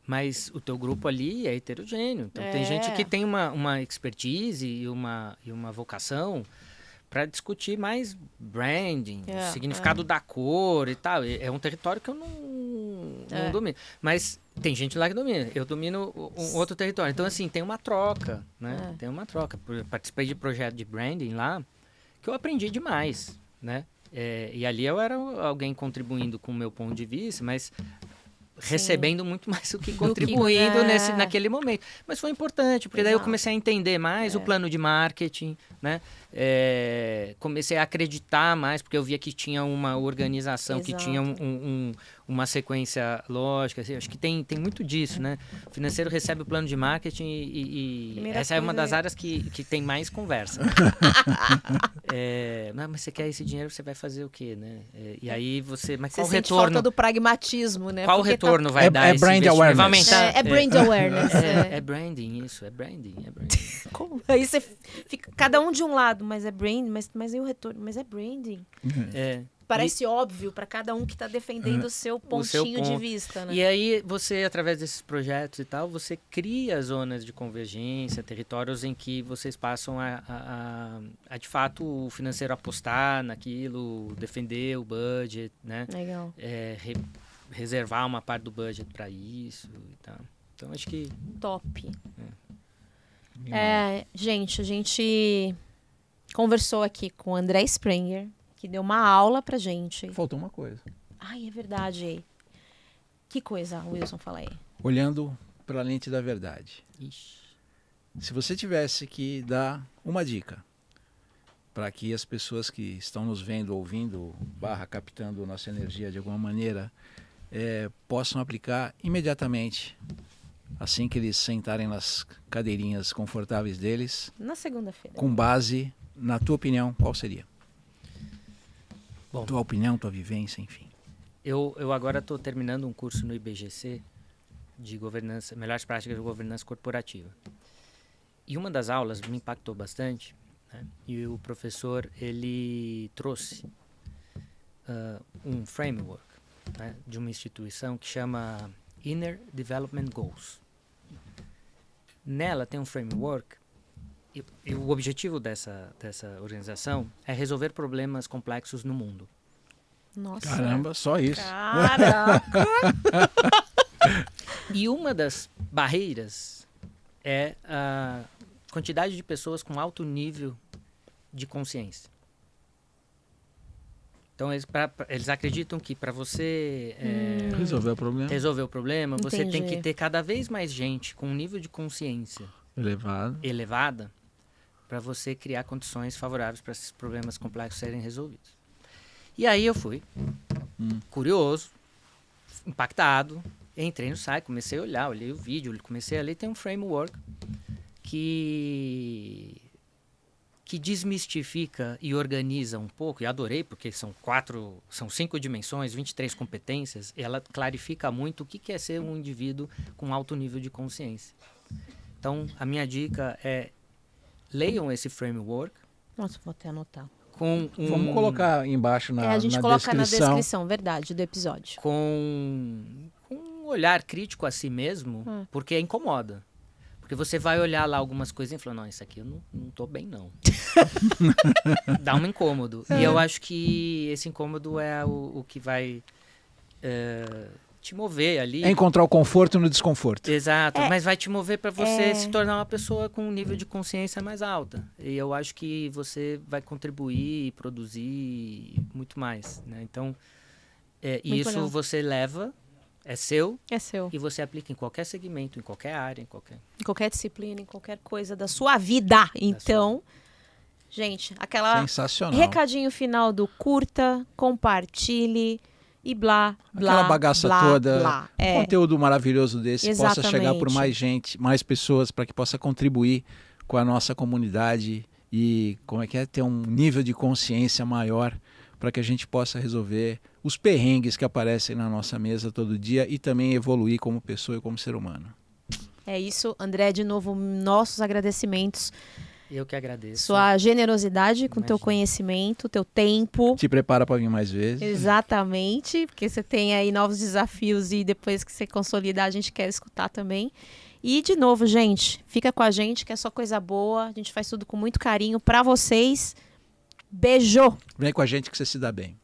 mas o teu grupo ali é heterogêneo. Então tem gente que tem uma expertise e uma vocação para discutir mais branding, o significado da cor e tal. É um território que eu não domino. Mas tem gente lá que domina. Eu domino um outro território. Então, assim, tem uma troca, né? Tem uma troca. Participei de projeto de branding lá, que eu aprendi demais, né? E ali eu era alguém contribuindo com o meu ponto de vista, mas recebendo muito mais do que contribuindo naquele momento. Mas foi importante, porque daí eu comecei a entender mais o plano de marketing, né? Comecei a acreditar mais, porque eu via que tinha uma organização, que tinha uma sequência lógica. Assim, acho que tem muito disso, né? O financeiro recebe o plano de marketing e essa é uma das áreas que tem mais conversa. Mas você quer esse dinheiro, você vai fazer o quê, né? E aí mas qual o retorno? Falta do pragmatismo, né? Qual o retorno vai dar esse brand awareness. Vai aumentar. Brand awareness. É branding, isso. É branding. Como? Aí você fica cada um de um lado, mas é branding, mas e o retorno? Mas é branding. Parece óbvio para cada um que está defendendo o seu pontinho de vista, né? E aí você, através desses projetos e tal, você cria zonas de convergência, territórios em que vocês passam a de fato, o financeiro apostar naquilo, defender o budget, né? Legal. Reservar uma parte do budget para isso e tal. Então, acho que... Top. Gente, a gente conversou aqui com o André Sprenger, que deu uma aula pra gente. Faltou uma coisa. Ai, é verdade. Que coisa, Wilson, fala aí. Olhando para a lente da verdade. Ixi. Se você tivesse que dar uma dica para que as pessoas que estão nos vendo, ouvindo, captando nossa energia de alguma maneira, possam aplicar imediatamente assim que eles sentarem nas cadeirinhas confortáveis deles, Na segunda-feira. com base na tua opinião, qual seria? Bom, Tua opinião, tua vivência, enfim. eu agora estou terminando um curso no IBGC de governança, melhores práticas de governança corporativa. E uma das aulas me impactou bastante, né? E o professor, ele trouxe um framework, né, de uma instituição que chama Inner Development Goals. Nela tem um framework e o objetivo dessa organização é resolver problemas complexos no mundo. Nossa. Caramba, só isso. Caraca! E uma das barreiras é a quantidade de pessoas com alto nível de consciência. Então, eles acreditam que para você Resolver o problema. resolver o problema, você tem Entendi. que ter cada vez mais gente com um nível de consciência Elevado. elevada para você criar condições favoráveis para esses problemas complexos serem resolvidos. E aí eu fui, curioso, impactado, entrei no site, comecei a olhar, olhei o vídeo, comecei a ler, tem um framework que desmistifica e organiza um pouco, e adorei, porque são 5 dimensões, 23 competências, e ela clarifica muito o que é ser um indivíduo com alto nível de consciência. Então, a minha dica é, leiam esse framework Nossa, vou até anotar. com Vamos colocar embaixo na a gente na coloca na descrição. descrição, verdade, do episódio. com um olhar crítico a si mesmo, porque incomoda. Porque você vai olhar lá algumas coisinhas e falar, não, isso aqui eu não tô bem, não. Dá um incômodo. E eu acho que esse incômodo é o que vai te mover ali. É encontrar o conforto no desconforto. Exato, mas vai te mover para você se tornar uma pessoa com um nível de consciência mais alta. E eu acho que você vai contribuir e produzir muito mais, né? Então, isso legal. você leva, é seu, É seu. e você aplica em qualquer segmento, em qualquer área, Em qualquer disciplina, em qualquer coisa da sua vida. Então, gente, aquela Sensacional. recadinho final do curta, compartilhe e blá, blá, Aquela bagaça blá, toda, blá. um conteúdo maravilhoso desse possa chegar por Exatamente. mais gente, mais pessoas, para que possa contribuir com a nossa comunidade e ter um nível de consciência maior para que a gente possa resolver os perrengues que aparecem na nossa mesa todo dia e também evoluir como pessoa e como ser humano. É isso, André, de novo, nossos agradecimentos. Eu que agradeço. Sua generosidade com teu Imagina. conhecimento, teu tempo. Te prepara para vir mais vezes. Exatamente, porque você tem aí novos desafios e depois que você consolidar, a gente quer escutar também. E, de novo, gente, fica com a gente, que é só coisa boa. A gente faz tudo com muito carinho para vocês. Beijo! Vem com a gente que você se dá bem.